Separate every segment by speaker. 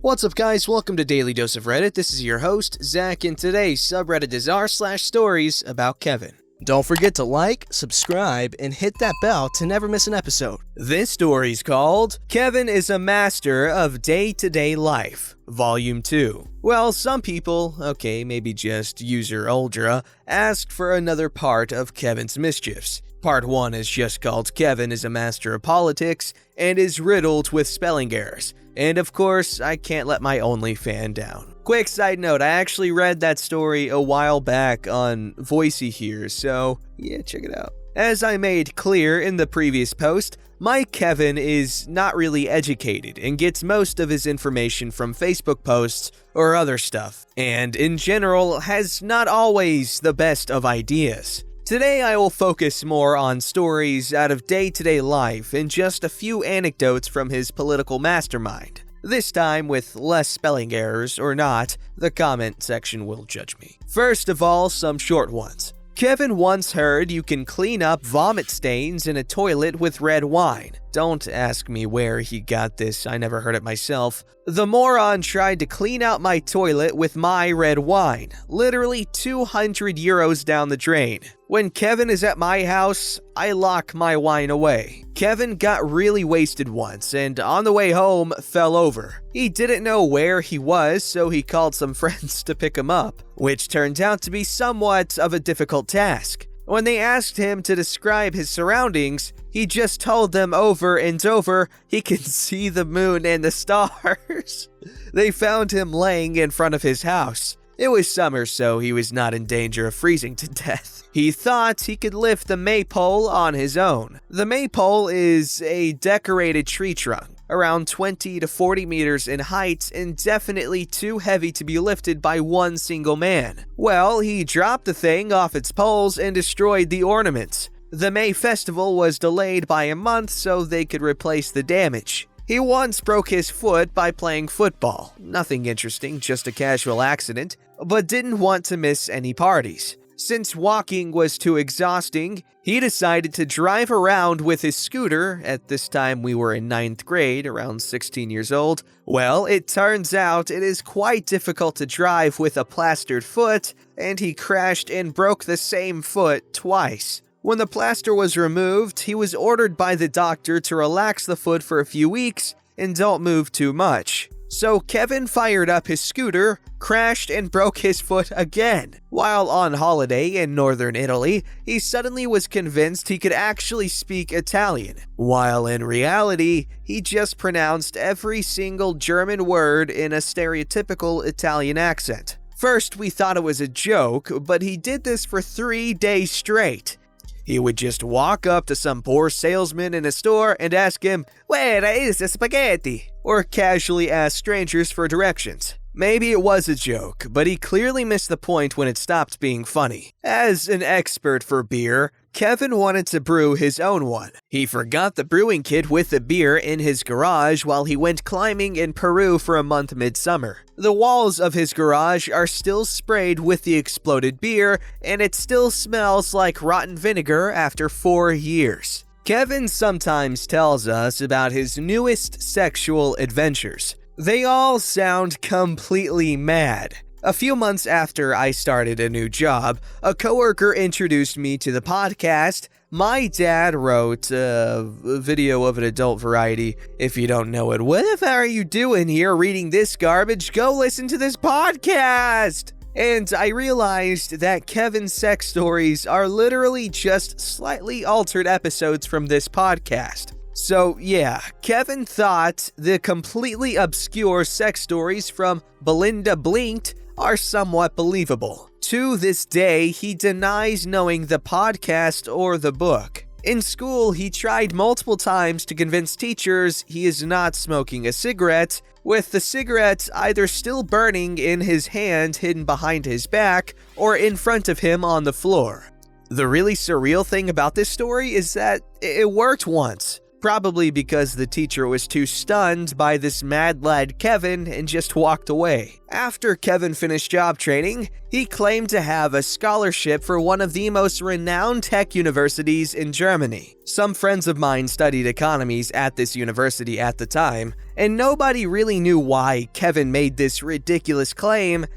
Speaker 1: What's up guys, welcome to Daily Dose of Reddit. This is your host, Zach, and today's subreddit is r/StoriesAboutKevin. Don't forget to like, subscribe, and hit that bell to never miss an episode. This story's called, Kevin is a Master of Day-to-Day Life, Volume 2. Well, some people, okay, maybe just user Uldra, asked for another part of Kevin's mischiefs. Part 1 is just called Kevin is a Master of Politics and is riddled with spelling errors. And of course, I can't let my only fan down. Quick side note, I actually read that story a while back on Voicey here, so yeah, check it out. As I made clear in the previous post, my Kevin is not really educated and gets most of his information from Facebook posts or other stuff, and in general has not always the best of ideas. Today I will focus more on stories out of day-to-day life and just a few anecdotes from his political mastermind. This time with less spelling errors or not, the comment section will judge me. First of all, some short ones. Kevin once heard you can clean up vomit stains in a toilet with red wine. Don't ask me where he got this, I never heard it myself. The moron tried to clean out my toilet with my red wine, literally 200 euros down the drain. When Kevin is at my house, I lock my wine away. Kevin got really wasted once and on the way home fell over. He didn't know where he was, so he called some friends to pick him up, which turned out to be somewhat of a difficult task. When they asked him to describe his surroundings, he just told them over and over he can see the moon and the stars. They found him laying in front of his house. It was summer, so he was not in danger of freezing to death. He thought he could lift the maypole on his own. The maypole is a decorated tree trunk, around 20 to 40 meters in height and definitely too heavy to be lifted by one single man. Well, he dropped the thing off its poles and destroyed the ornaments. The May festival was delayed by a month so they could replace the damage. He once broke his foot by playing football. Nothing interesting, just a casual accident, but didn't want to miss any parties. Since walking was too exhausting, he decided to drive around with his scooter. At this time we were in 9th grade, around 16 years old. Well, it turns out it is quite difficult to drive with a plastered foot, and he crashed and broke the same foot twice. When the plaster was removed, he was ordered by the doctor to relax the foot for a few weeks and don't move too much. So Kevin fired up his scooter, crashed, and broke his foot again. While on holiday in northern Italy, he suddenly was convinced he could actually speak Italian, while in reality, he just pronounced every single German word in a stereotypical Italian accent. First, we thought it was a joke, but he did this for 3 days straight. He would just walk up to some poor salesman in a store and ask him, "Where is the spaghetti?" or casually ask strangers for directions. Maybe it was a joke, but he clearly missed the point when it stopped being funny. As an expert for beer, Kevin wanted to brew his own one. He forgot the brewing kit with the beer in his garage while he went climbing in Peru for a month midsummer. The walls of his garage are still sprayed with the exploded beer, and it still smells like rotten vinegar after 4 years. Kevin sometimes tells us about his newest sexual adventures. They all sound completely mad. A few months after I started a new job, a coworker introduced me to the podcast. My dad wrote a video of an adult variety. If you don't know it, what the hell are you doing here reading this garbage? Go listen to this podcast! And I realized that Kevin's sex stories are literally just slightly altered episodes from this podcast. So yeah, Kevin thought the completely obscure sex stories from Belinda Blinked are somewhat believable. To this day, he denies knowing the podcast or the book. In school, he tried multiple times to convince teachers he is not smoking a cigarette, with the cigarette either still burning in his hand hidden behind his back or in front of him on the floor. The really surreal thing about this story is that it worked once. Probably because the teacher was too stunned by this mad lad Kevin and just walked away. After Kevin finished job training, he claimed to have a scholarship for one of the most renowned tech universities in Germany. Some friends of mine studied economies at this university at the time, and nobody really knew why Kevin made this ridiculous claim,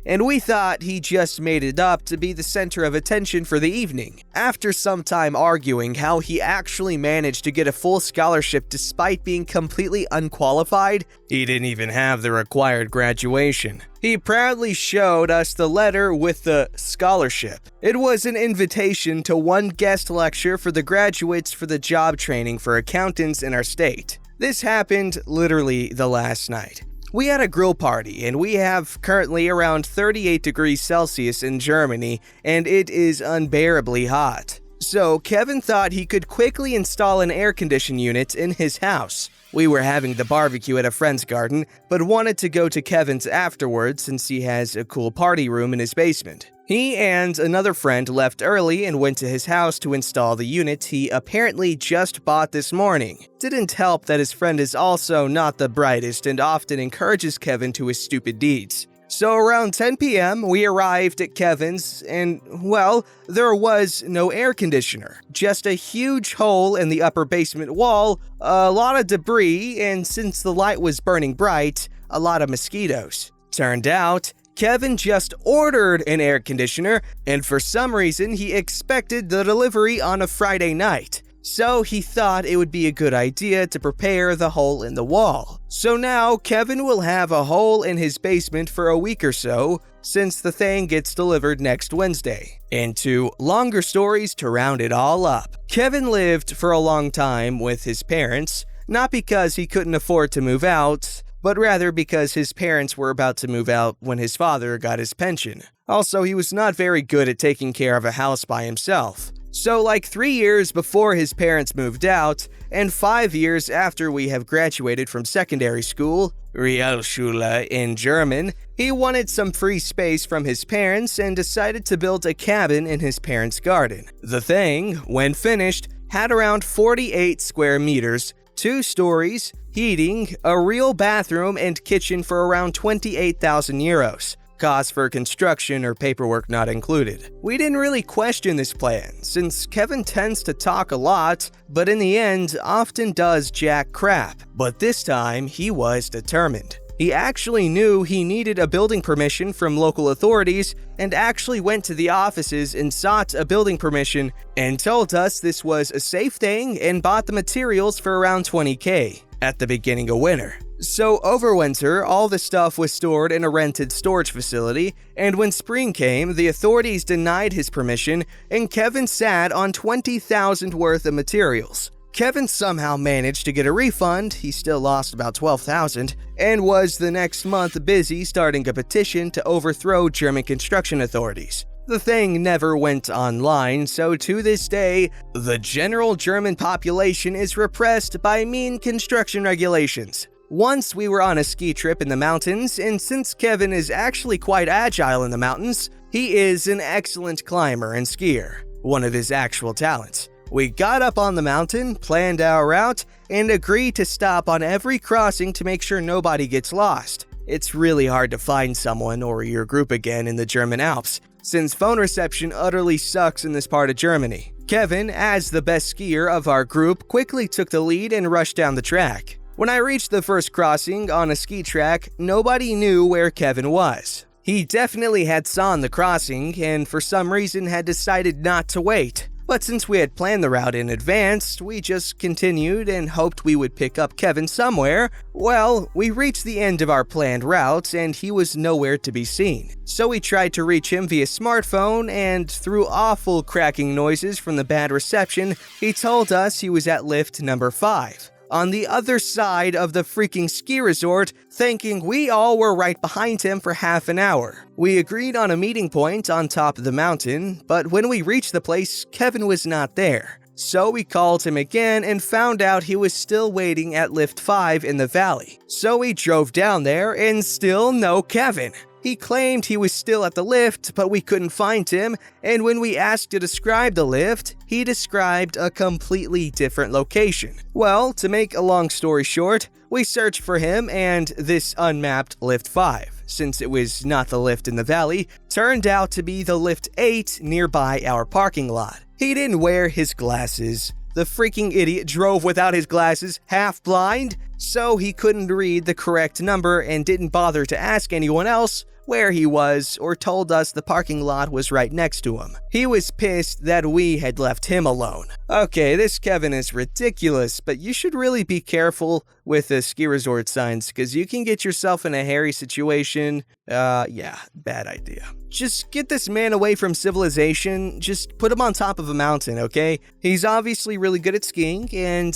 Speaker 1: and we thought he just made it up to be the center of attention for the evening. After some time arguing how he actually managed to get a full scholarship despite being completely unqualified, he didn't even have the required graduation. He proudly showed us the letter with the scholarship. It was an invitation to one guest lecture for the graduates for the job training for accountants in our state. This happened literally the last night. We had a grill party, and we have currently around 38 degrees Celsius in Germany, and it is unbearably hot. So Kevin thought he could quickly install an air conditioning unit in his house. We were having the barbecue at a friend's garden, but wanted to go to Kevin's afterwards since he has a cool party room in his basement. He and another friend left early and went to his house to install the unit he apparently just bought this morning. Didn't help that his friend is also not the brightest and often encourages Kevin to his stupid deeds. So around 10 p.m., we arrived at Kevin's and, well, there was no air conditioner. Just a huge hole in the upper basement wall, a lot of debris, and since the light was burning bright, a lot of mosquitoes. Turned out, Kevin just ordered an air conditioner, and for some reason he expected the delivery on a Friday night. So he thought it would be a good idea to prepare the hole in the wall. So now Kevin will have a hole in his basement for a week or so, since the thing gets delivered next Wednesday. And two longer stories to round it all up. Kevin lived for a long time with his parents, not because he couldn't afford to move out, but rather because his parents were about to move out when his father got his pension. Also, he was not very good at taking care of a house by himself. So like 3 years before his parents moved out, and 5 years after we have graduated from secondary school, Realschule in German, he wanted some free space from his parents and decided to build a cabin in his parents' garden. The thing, when finished, had around 48 square meters, 2 stories, heating, a real bathroom, and kitchen for around 28,000 euros. Cost for construction or paperwork not included. We didn't really question this plan, since Kevin tends to talk a lot, but in the end often does jack crap. But this time, he was determined. He actually knew he needed a building permission from local authorities and actually went to the offices and sought a building permission and told us this was a safe thing and bought the materials for around 20k at the beginning of winter. So over winter, all the stuff was stored in a rented storage facility, and when spring came, the authorities denied his permission and Kevin sat on 20,000 worth of materials. Kevin somehow managed to get a refund, he still lost about 12,000, and was the next month busy starting a petition to overthrow German construction authorities. The thing never went online, so to this day, the general German population is repressed by mean construction regulations. Once we were on a ski trip in the mountains, and since Kevin is actually quite agile in the mountains, he is an excellent climber and skier, one of his actual talents. We got up on the mountain, planned our route, and agreed to stop on every crossing to make sure nobody gets lost. It's really hard to find someone or your group again in the German Alps, since phone reception utterly sucks in this part of Germany. Kevin, as the best skier of our group, quickly took the lead and rushed down the track. When I reached the first crossing on a ski track, nobody knew where Kevin was. He definitely had seen the crossing and for some reason had decided not to wait. But since we had planned the route in advance, we just continued and hoped we would pick up Kevin somewhere. Well, we reached the end of our planned route and he was nowhere to be seen. So we tried to reach him via smartphone, and through awful cracking noises from the bad reception, he told us he was at lift number 5. On the other side of the freaking ski resort, thinking we all were right behind him for half an hour. We agreed on a meeting point on top of the mountain, but when we reached the place, Kevin was not there. So we called him again and found out he was still waiting at lift 5 in the valley. So we drove down there and still no Kevin. He claimed he was still at the lift, but we couldn't find him, and when we asked to describe the lift, he described a completely different location. Well, to make a long story short, we searched for him, and this unmapped Lift 5, since it was not the lift in the valley, turned out to be the Lift 8 nearby our parking lot. He didn't wear his glasses. The freaking idiot drove without his glasses, half blind, so he couldn't read the correct number and didn't bother to ask anyone else where he was or told us the parking lot was right next to him. He was pissed that we had left him alone. Okay, this Kevin is ridiculous, but you should really be careful with the ski resort signs because you can get yourself in a hairy situation. Yeah, bad idea. Just get this man away from civilization. Just put him on top of a mountain, okay? He's obviously really good at skiing, and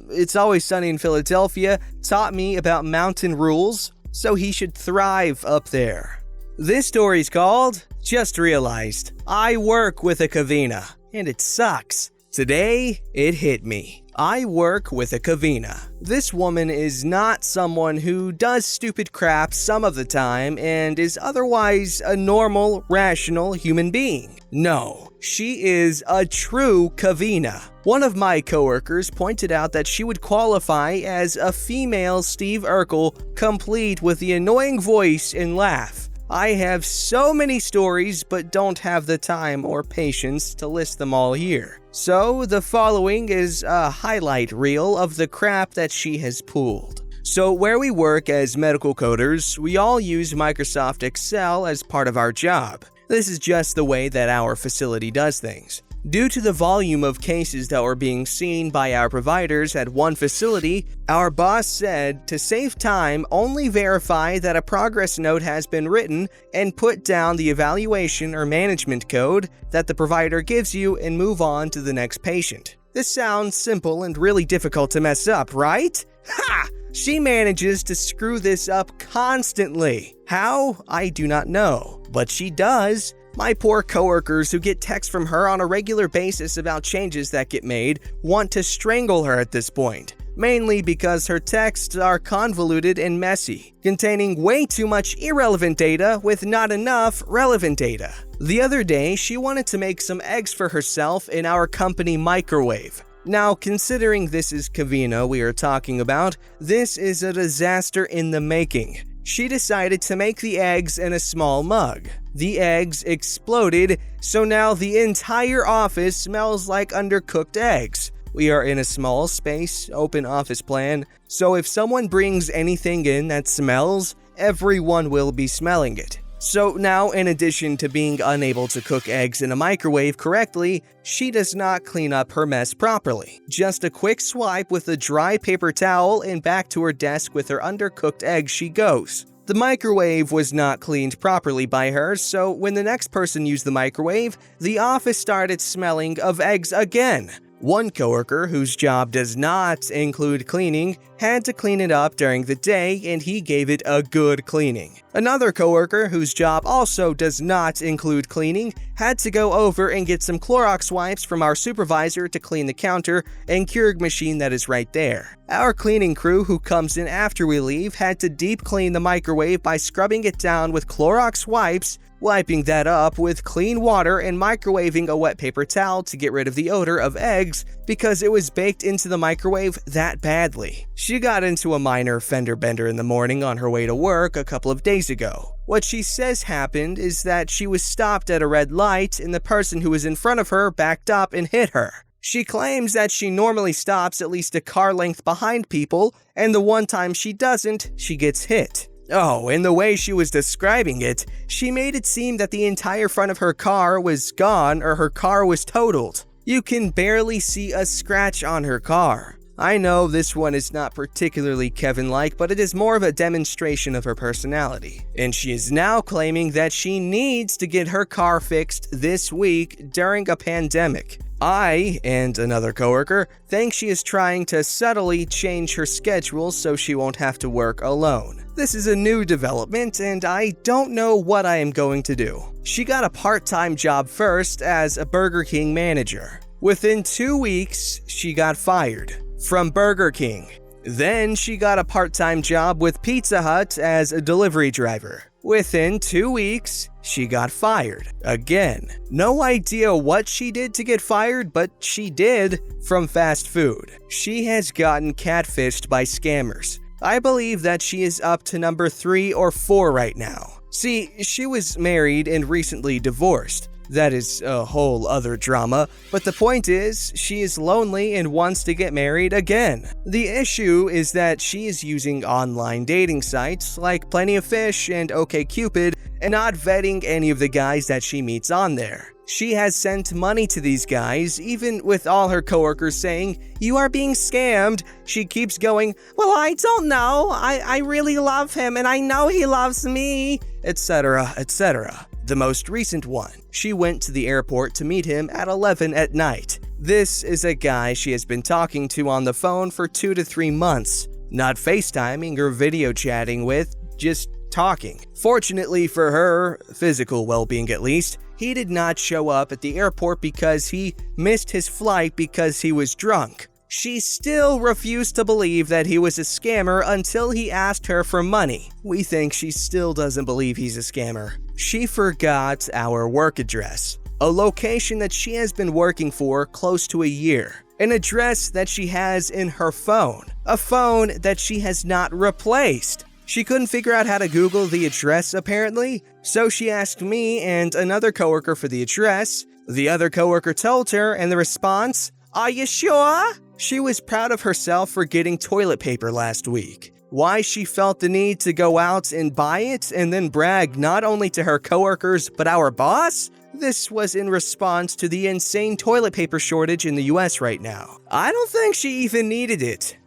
Speaker 1: It's Always Sunny in Philadelphia taught me about mountain rules, so he should thrive up there. This story's called Just Realized I Work with a Covina, and it sucks. Today, it hit me. I work with a Covina. This woman is not someone who does stupid crap some of the time and is otherwise a normal, rational human being. No, she is a true Covina. One of my coworkers pointed out that she would qualify as a female Steve Urkel, complete with the annoying voice and laugh. I have so many stories but don't have the time or patience to list them all here. So the following is a highlight reel of the crap that she has pulled. So where we work as medical coders, we all use Microsoft Excel as part of our job. This is just the way that our facility does things. Due to the volume of cases that were being seen by our providers at one facility, our boss said to save time, only verify that a progress note has been written and put down the evaluation or management code that the provider gives you and move on to the next patient. This sounds simple and really difficult to mess up, right? Ha! She manages to screw this up constantly. How? I do not know, but she does. My poor coworkers who get texts from her on a regular basis about changes that get made want to strangle her at this point, mainly because her texts are convoluted and messy, containing way too much irrelevant data with not enough relevant data. The other day, she wanted to make some eggs for herself in our company microwave. Now, considering this is Covina we are talking about, this is a disaster in the making. She decided to make the eggs in a small mug. The eggs exploded, so now the entire office smells like undercooked eggs. We are in a small space, open office plan, so if someone brings anything in that smells, everyone will be smelling it. So now, in addition to being unable to cook eggs in a microwave correctly, she does not clean up her mess properly. Just a quick swipe with a dry paper towel and back to her desk with her undercooked eggs she goes. The microwave was not cleaned properly by her, so when the next person used the microwave, the office started smelling of eggs again. One coworker, whose job does not include cleaning, had to clean it up during the day and he gave it a good cleaning. Another coworker, whose job also does not include cleaning, had to go over and get some Clorox wipes from our supervisor to clean the counter and Keurig machine that is right there. Our cleaning crew, who comes in after we leave, had to deep clean the microwave by scrubbing it down with Clorox wipes, wiping that up with clean water and microwaving a wet paper towel to get rid of the odor of eggs because it was baked into the microwave that badly. She got into a minor fender bender in the morning on her way to work a couple of days ago. What she says happened is that she was stopped at a red light and the person who was in front of her backed up and hit her. She claims that she normally stops at least a car length behind people, and the one time she doesn't, she gets hit. Oh, and the way she was describing it, she made it seem that the entire front of her car was gone or her car was totaled. You can barely see a scratch on her car. I know this one is not particularly Kevin-like, but it is more of a demonstration of her personality. And she is now claiming that she needs to get her car fixed this week during a pandemic. I, and another coworker, think she is trying to subtly change her schedule so she won't have to work alone. This is a new development and I don't know what I am going to do. She got a part-time job first as a Burger King manager. Within 2 weeks, she got fired from Burger King. Then she got a part-time job with Pizza Hut as a delivery driver. Within 2 weeks, she got fired. Again, no idea what she did to get fired, but she did from fast food. She has gotten catfished by scammers. I believe that she is up to number 3 or 4 right now. See, she was married and recently divorced. That is a whole other drama, but the point is, she is lonely and wants to get married again. The issue is that she is using online dating sites like Plenty of Fish and OkCupid and not vetting any of the guys that she meets on there. She has sent money to these guys, even with all her coworkers saying, "You are being scammed." She keeps going, "Well, I don't know. I really love him and I know he loves me," etc., etc. The most recent one, she went to the airport to meet him at 11 at night. This is a guy she has been talking to on the phone for 2 to 3 months. Not FaceTiming or video chatting with, just talking. Fortunately for her, physical well-being at least, he did not show up at the airport because he missed his flight because he was drunk. She still refused to believe that he was a scammer until he asked her for money. We think she still doesn't believe he's a scammer. She forgot our work address, a location that she has been working for close to a year, an address that she has in her phone, a phone that she has not replaced. She couldn't figure out how to Google the address apparently, so she asked me and another coworker for the address. The other coworker told her, and the response, "Are you sure?" She was proud of herself for getting toilet paper last week. Why she felt the need to go out and buy it and then brag not only to her coworkers but our boss? This was in response to the insane toilet paper shortage in the US right now. I don't think she even needed it.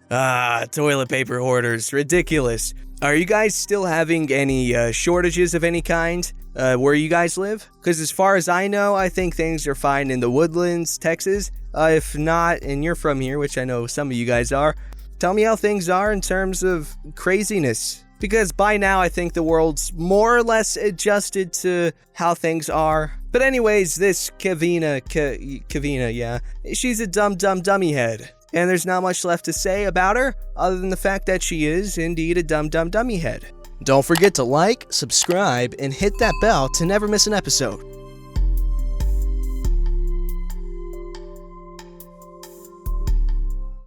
Speaker 1: Toilet paper hoarders, ridiculous. Are you guys still having any shortages of any kind where you guys live? Because as far as I know, I think things are fine in the Woodlands, Texas. If not, and you're from here, which I know some of you guys are, tell me how things are in terms of craziness. Because by now, I think the world's more or less adjusted to how things are. But anyways, this Covina, yeah, she's a dummy head. And there's not much left to say about her, other than the fact that she is indeed a dummy head. Don't forget to like, subscribe, and hit that bell to never miss an episode.